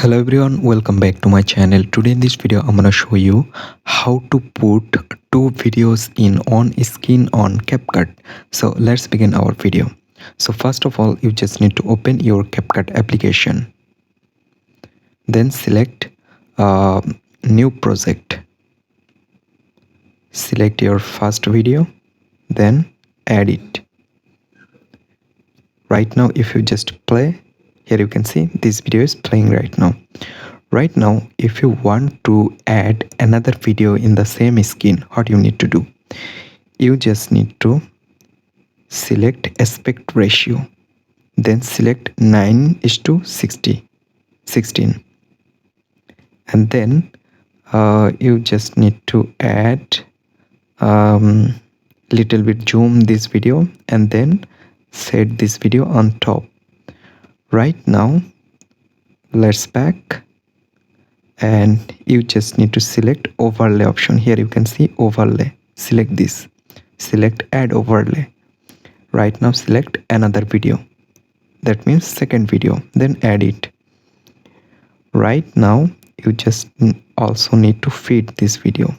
Hello everyone, welcome back to my channel. Today in this video I'm gonna show you how to put two videos in on screen on CapCut. So let's begin our video. So first of all, you just need to open your CapCut application, then select new project, select your first video, then add it. Right now if you just play, here you can see this video is playing right now. Right now, if you want to add another video in the same screen, what you need to do? You just need to select aspect ratio, then select 9:16, and then you just need to add little bit zoom this video and then set this video on top. Right now, let's back. And you just need to select overlay option. Here you can see overlay, select this, select add overlay. Right now select another video, that means second video, then add it. Right now you just also need to feed this video.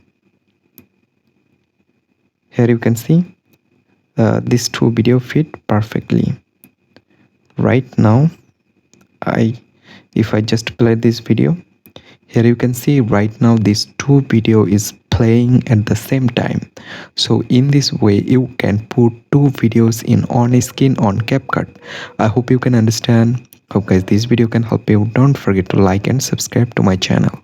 Here you can see these two video fit perfectly. Right now if I just play this video, here you can see right now this two video is playing at the same time. So in this way you can put two videos in on screen on CapCut. I hope you can understand. Hope guys this video can help you. Don't forget to like and subscribe to my channel.